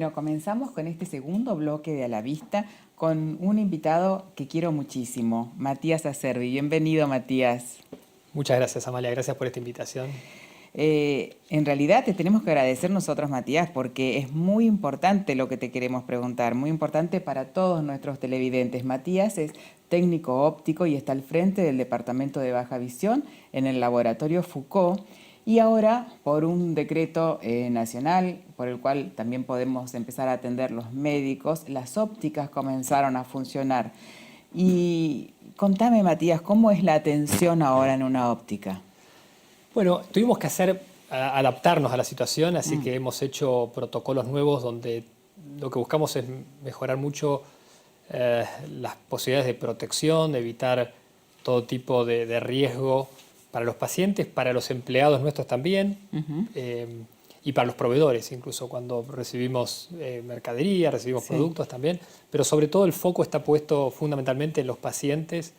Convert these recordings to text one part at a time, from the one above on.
Bueno, comenzamos con este segundo bloque de A la Vista con un invitado que quiero muchísimo, Matías Acerbi. Bienvenido, Matías. Muchas gracias, Amalia. Gracias por esta invitación. En realidad te tenemos que agradecer nosotros, Matías, porque es muy importante lo que te queremos preguntar, muy importante para todos nuestros televidentes. Matías es técnico óptico y está al frente del Departamento de Baja Visión en el Laboratorio Foucault. Y ahora, por un decreto nacional, por el cual también podemos empezar a atender los médicos, las ópticas comenzaron a funcionar. Y contame, Matías, ¿cómo es la atención ahora en una óptica? Bueno, tuvimos que adaptarnos a la situación, así que hemos hecho protocolos nuevos donde lo que buscamos es mejorar mucho las posibilidades de protección, de evitar todo tipo de riesgo para los pacientes, para los empleados nuestros también, y para los proveedores, incluso cuando recibimos mercadería, recibimos productos también, pero sobre todo el foco está puesto fundamentalmente en los pacientes,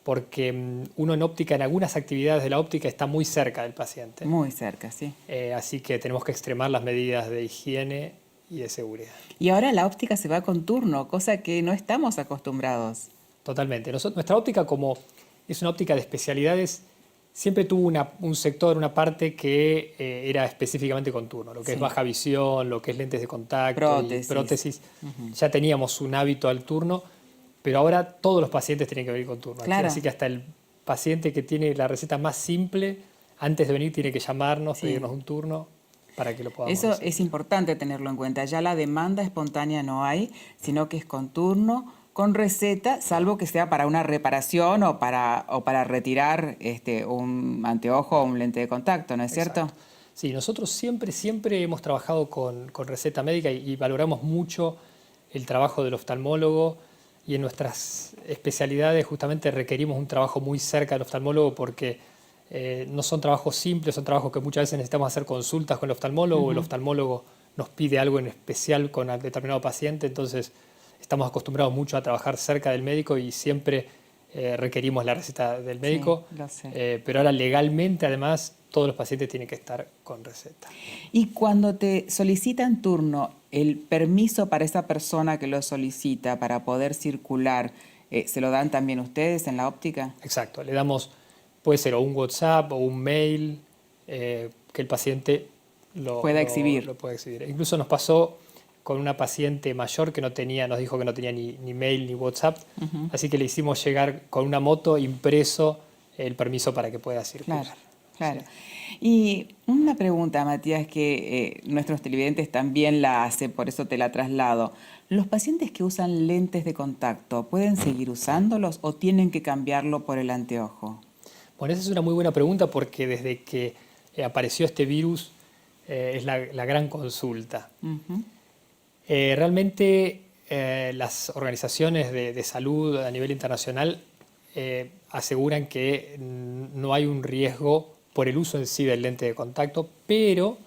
porque uno en óptica, en algunas actividades de la óptica, está muy cerca del paciente. Muy cerca, sí. Así que tenemos que extremar las medidas de higiene y de seguridad. Y ahora la óptica se va con turno, cosa que no estamos acostumbrados. Totalmente. Nuestra óptica, como es una óptica de especialidades, siempre tuvo un sector, una parte que era específicamente con turno, lo que es baja visión, lo que es lentes de contacto y prótesis. Ya teníamos un hábito al turno, pero ahora todos los pacientes tienen que venir con turno. Claro. Así que hasta el paciente que tiene la receta más simple, antes de venir tiene que llamarnos, pedirnos un turno para que lo podamos Eso recibir. es importante tenerlo en cuenta. Ya la demanda espontánea no hay, sino que es con turno, con receta, salvo que sea para una reparación o para retirar un anteojo o un lente de contacto, ¿no es cierto? Sí, nosotros siempre hemos trabajado con receta médica y valoramos mucho el trabajo del oftalmólogo, y en nuestras especialidades justamente requerimos un trabajo muy cerca del oftalmólogo porque no son trabajos simples, son trabajos que muchas veces necesitamos hacer consultas con el oftalmólogo, el oftalmólogo nos pide algo en especial con el determinado paciente, entonces estamos acostumbrados mucho a trabajar cerca del médico y siempre requerimos la receta del médico, Sí, lo sé. pero ahora legalmente además todos los pacientes tienen que estar con receta. Y cuando te solicitan turno, el permiso para esa persona que lo solicita para poder circular, ¿se lo dan también ustedes en la óptica? Exacto, le damos, puede ser o un WhatsApp o un mail, que el paciente lo pueda exhibir. Incluso nos pasó con una paciente mayor que nos dijo que no tenía ni mail ni WhatsApp, así que le hicimos llegar con una moto impreso el permiso para que pueda circular. Claro. Y una pregunta, Matías, que nuestros televidentes también la hacen, por eso te la traslado. ¿Los pacientes que usan lentes de contacto pueden seguir usándolos o tienen que cambiarlo por el anteojo? Bueno, esa es una muy buena pregunta porque desde que apareció este virus es la gran consulta. Realmente las organizaciones de salud a nivel internacional aseguran que no hay un riesgo por el uso en sí del lente de contacto, pero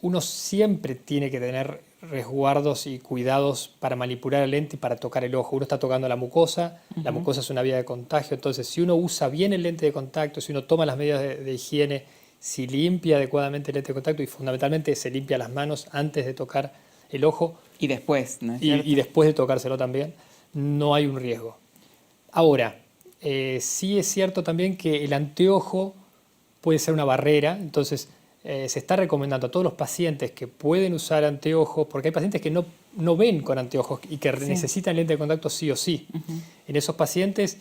uno siempre tiene que tener resguardos y cuidados para manipular el lente y para tocar el ojo. Uno está tocando la mucosa es una vía de contagio, entonces si uno usa bien el lente de contacto, si uno toma las medidas de higiene, si limpia adecuadamente el lente de contacto y fundamentalmente se limpia las manos antes de tocar el ojo. Y después, ¿no es cierto? cierto? Y después de tocárselo también, no hay un riesgo. Ahora, sí es cierto también que el anteojo puede ser una barrera, entonces se está recomendando a todos los pacientes que pueden usar anteojos, porque hay pacientes que no ven con anteojos y que necesitan lente de contacto sí o sí. En esos pacientes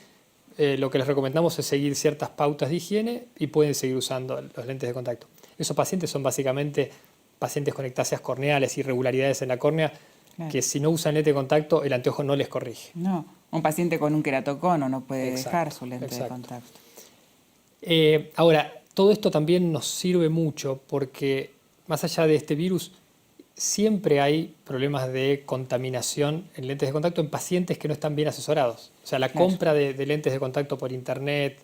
lo que les recomendamos es seguir ciertas pautas de higiene y pueden seguir usando los lentes de contacto. Esos pacientes son básicamente pacientes con ectasias corneales, irregularidades en la córnea, que si no usan lente de contacto, el anteojo no les corrige. No, un paciente con un queratocono no puede dejar su lente de contacto. Ahora, todo esto también nos sirve mucho porque más allá de este virus, siempre hay problemas de contaminación en lentes de contacto en pacientes que no están bien asesorados. O sea, la compra de lentes de contacto por internet,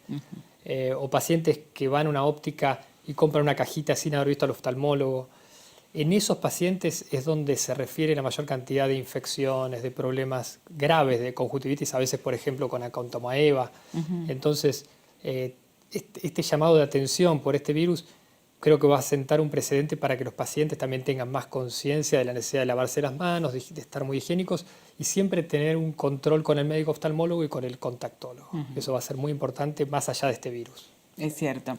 o pacientes que van a una óptica y compran una cajita sin haber visto al oftalmólogo. En esos pacientes es donde se refiere la mayor cantidad de infecciones, de problemas graves de conjuntivitis, a veces, por ejemplo, con acanthomaeba. Entonces, este llamado de atención por este virus creo que va a sentar un precedente para que los pacientes también tengan más conciencia de la necesidad de lavarse las manos, de estar muy higiénicos y siempre tener un control con el médico oftalmólogo y con el contactólogo. Eso va a ser muy importante más allá de este virus. Es cierto.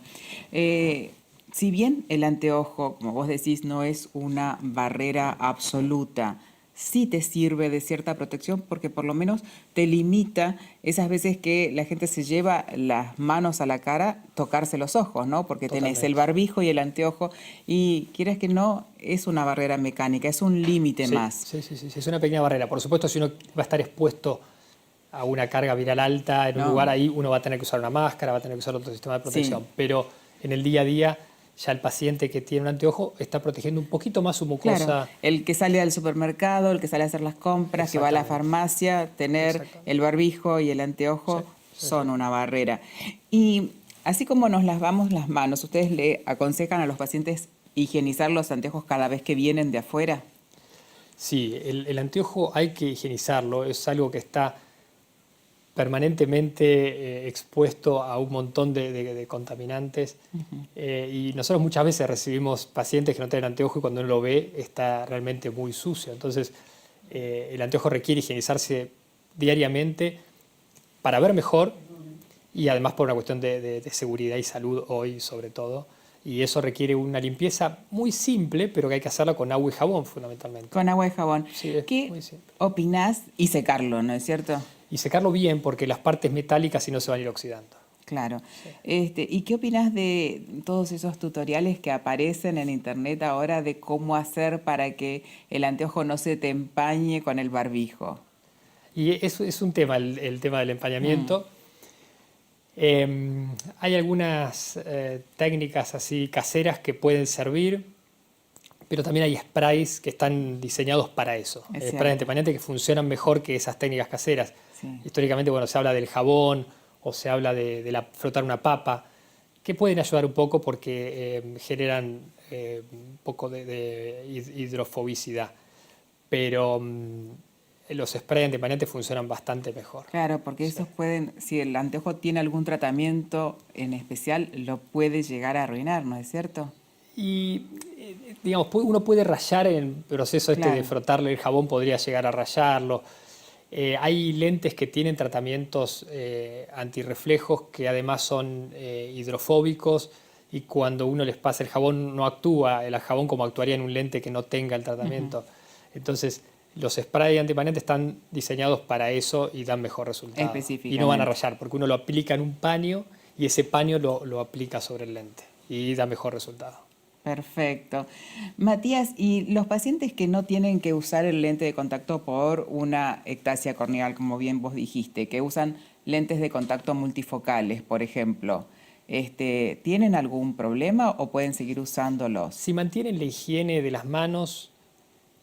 Si bien el anteojo, como vos decís, no es una barrera absoluta, sí te sirve de cierta protección porque por lo menos te limita esas veces que la gente se lleva las manos a la cara, tocarse los ojos, ¿no? Porque tenés el barbijo y el anteojo y quieres que no, es una barrera mecánica, es un límite más. Sí, es una pequeña barrera. Por supuesto, si uno va a estar expuesto a una carga viral alta en un lugar, ahí uno va a tener que usar una máscara, va a tener que usar otro sistema de protección. Sí. Pero en el día a día, ya el paciente que tiene un anteojo está protegiendo un poquito más su mucosa. Claro, el que sale al supermercado, el que sale a hacer las compras, que va a la farmacia, tener el barbijo y el anteojo son una barrera. Y así como nos lavamos las manos, ¿ustedes le aconsejan a los pacientes higienizar los anteojos cada vez que vienen de afuera? Sí, el anteojo hay que higienizarlo, es algo que está permanentemente expuesto a un montón de contaminantes. Y nosotros muchas veces recibimos pacientes que no tienen anteojo y cuando uno lo ve está realmente muy sucio. Entonces el anteojo requiere higienizarse diariamente para ver mejor y además por una cuestión de seguridad y salud hoy sobre todo. Y eso requiere una limpieza muy simple, pero que hay que hacerla con agua y jabón fundamentalmente. Con agua y jabón. Sí, ¿Qué opinás? Y secarlo, ¿no es cierto? Y secarlo bien porque las partes metálicas si no se van a ir oxidando. Claro. ¿Y qué opinás de todos esos tutoriales que aparecen en internet ahora de cómo hacer para que el anteojo no se te empañe con el barbijo? Y eso es un tema, el tema del empañamiento. Hay algunas técnicas así caseras que pueden servir, pero también hay sprays que están diseñados para eso. Sprays antiempañantes que funcionan mejor que esas técnicas caseras. Sí. Históricamente, bueno, se habla del jabón o se habla de frotar una papa, que pueden ayudar un poco porque generan un poco de hidrofobicidad. Pero los sprays antiempañantes funcionan bastante mejor. Claro, porque esos pueden, si el anteojo tiene algún tratamiento en especial, lo puede llegar a arruinar, ¿no es cierto? Y, digamos, uno puede rayar en el proceso de frotarle el jabón, podría llegar a rayarlo. Hay lentes que tienen tratamientos antirreflejos que además son hidrofóbicos y cuando uno les pasa el jabón no actúa el jabón como actuaría en un lente que no tenga el tratamiento. Entonces, los sprays antiempañantes están diseñados para eso y dan mejor resultado. Y no van a rayar porque uno lo aplica en un paño y ese paño lo aplica sobre el lente y da mejor resultado. Perfecto. Matías, ¿y los pacientes que no tienen que usar el lente de contacto por una ectasia corneal, como bien vos dijiste, que usan lentes de contacto multifocales, por ejemplo, ¿tienen algún problema o pueden seguir usándolos? Si mantienen la higiene de las manos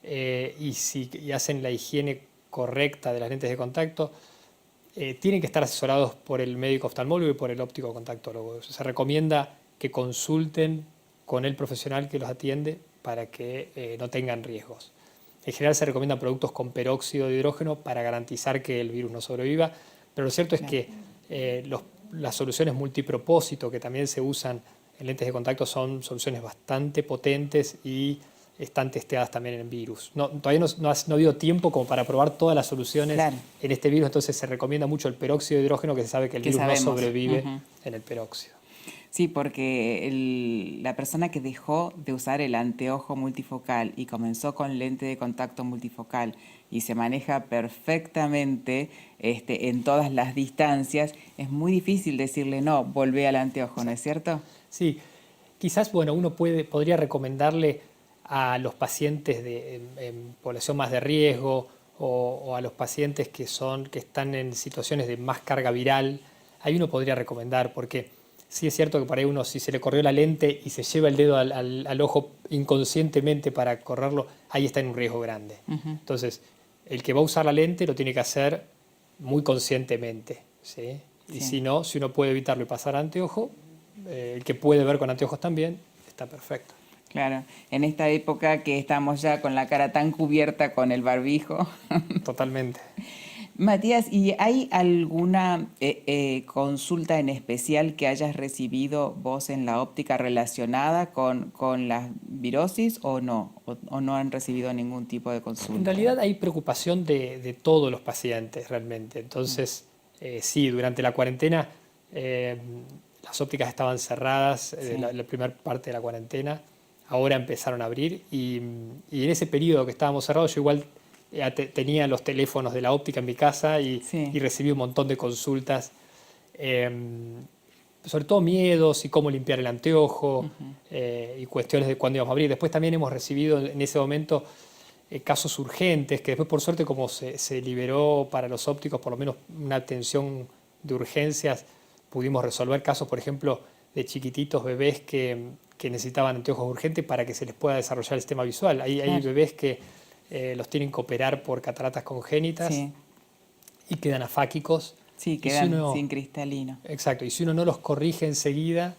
y hacen la higiene correcta de las lentes de contacto, tienen que estar asesorados por el médico oftalmólogo y por el óptico contactólogo. Se recomienda que consulten con el profesional que los atiende para que no tengan riesgos. En general se recomiendan productos con peróxido de hidrógeno para garantizar que el virus no sobreviva, pero lo cierto es que las soluciones multipropósito que también se usan en lentes de contacto son soluciones bastante potentes y están testeadas también en virus. Todavía no ha habido tiempo como para probar todas las soluciones en este virus, entonces se recomienda mucho el peróxido de hidrógeno, que se sabe que el virus no sobrevive en el peróxido. Sí, porque la persona que dejó de usar el anteojo multifocal y comenzó con lente de contacto multifocal y se maneja perfectamente en todas las distancias, es muy difícil decirle no, volvé al anteojo, ¿no es cierto? Sí, quizás uno podría recomendarle a los pacientes en población más de riesgo o a los pacientes que están en situaciones de más carga viral, ahí uno podría recomendar porque sí es cierto que por ahí uno, si se le corrió la lente y se lleva el dedo al ojo inconscientemente para correrlo, ahí está en un riesgo grande. Entonces, el que va a usar la lente lo tiene que hacer muy conscientemente, ¿sí? Y si no, si uno puede evitarlo y pasar a anteojo, el que puede ver con anteojos también, está perfecto. Claro, en esta época que estamos ya con la cara tan cubierta con el barbijo. Totalmente. Matías, ¿y hay alguna consulta en especial que hayas recibido vos en la óptica relacionada con la virosis o no? ¿O no han recibido ningún tipo de consulta? En realidad hay preocupación de todos los pacientes realmente. Entonces, sí, durante la cuarentena las ópticas estaban cerradas, Sí. la primera parte de la cuarentena. Ahora empezaron a abrir y en ese periodo que estábamos cerrados yo igual tenía los teléfonos de la óptica en mi casa Sí. y recibí un montón de consultas, sobre todo miedos y cómo limpiar el anteojo y cuestiones de cuándo íbamos a abrir. Después también hemos recibido en ese momento casos urgentes, que después por suerte como se liberó para los ópticos por lo menos una atención de urgencias, pudimos resolver casos, por ejemplo, de chiquititos bebés que necesitaban anteojos urgentes para que se les pueda desarrollar el sistema visual. Hay Claro. bebés que los tienen que operar por cataratas congénitas Sí, y quedan afáquicos. sí, Y si quedan uno- sin cristalino. Exacto, y si uno no los corrige enseguida,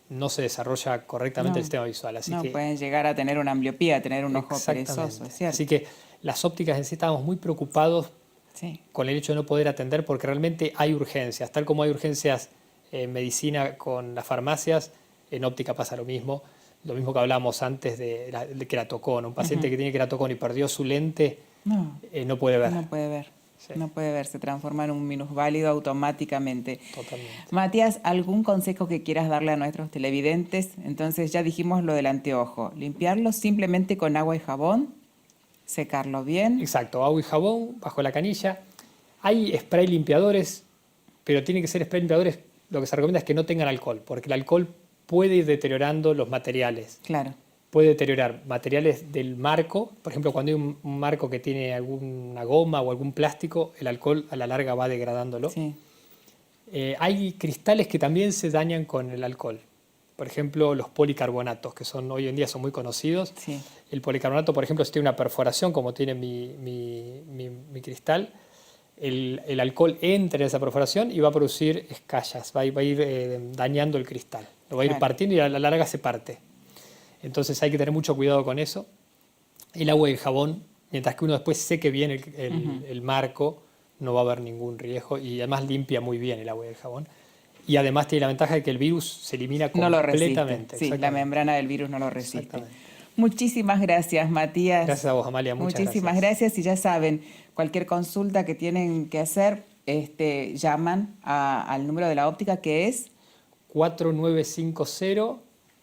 no se desarrolla correctamente el No, sistema visual. Así no, que, pueden llegar a tener una ambliopía, a tener un ojo exactamente. perezoso, es cierto. Así que las ópticas en sí estábamos muy preocupados Sí, con el hecho de no poder atender porque realmente hay urgencias, tal como hay urgencias en medicina con las farmacias, en óptica pasa lo mismo que hablábamos antes de queratocón. Un paciente que tiene queratocón y perdió su lente no, no puede ver. no puede ver. Sí. No puede ver, se transforma en un minusválido automáticamente. Totalmente. Matías, ¿algún consejo que quieras darle a nuestros televidentes? Entonces ya dijimos lo del anteojo. Limpiarlo simplemente con agua y jabón, secarlo bien. Exacto, agua y jabón bajo la canilla. Hay spray limpiadores, pero tienen que ser spray limpiadores, lo que se recomienda es que no tengan alcohol, porque el alcohol puede ir deteriorando los materiales. Claro, Puede deteriorar materiales del marco, por ejemplo, cuando hay un marco que tiene alguna goma o algún plástico, el alcohol a la larga va degradándolo. sí, Hay cristales que también se dañan con el alcohol. Por ejemplo, los policarbonatos, que hoy en día son muy conocidos. sí. El policarbonato, por ejemplo, si tiene una perforación, como tiene mi cristal, el alcohol entra en esa perforación y va a producir escallas, va a ir dañando el cristal. Lo va a ir Claro. partiendo y a la larga se parte. Entonces hay que tener mucho cuidado con eso. El agua y el jabón, mientras que uno después seque bien el marco, no va a haber ningún riesgo y además limpia muy bien el agua y el jabón. Y además tiene la ventaja de que el virus se elimina No lo resiste. completamente. Sí, la Exactamente. membrana del virus no lo resiste. Exactamente. Muchísimas gracias, Matías. Gracias a vos, Amalia. Muchas Muchísimas gracias. Y ya saben, cualquier consulta que tienen que hacer, llaman al número de la óptica que es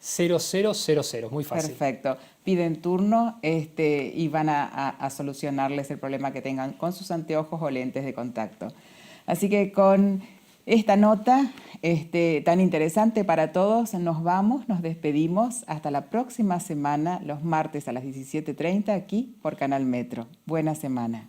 4950-0000. Muy fácil. perfecto. Piden turno y van a solucionarles el problema que tengan con sus anteojos o lentes de contacto. Así que con esta nota tan interesante para todos, nos vamos, nos despedimos. Hasta la próxima semana, los martes a las 17:30 aquí por Canal Metro. Buena semana.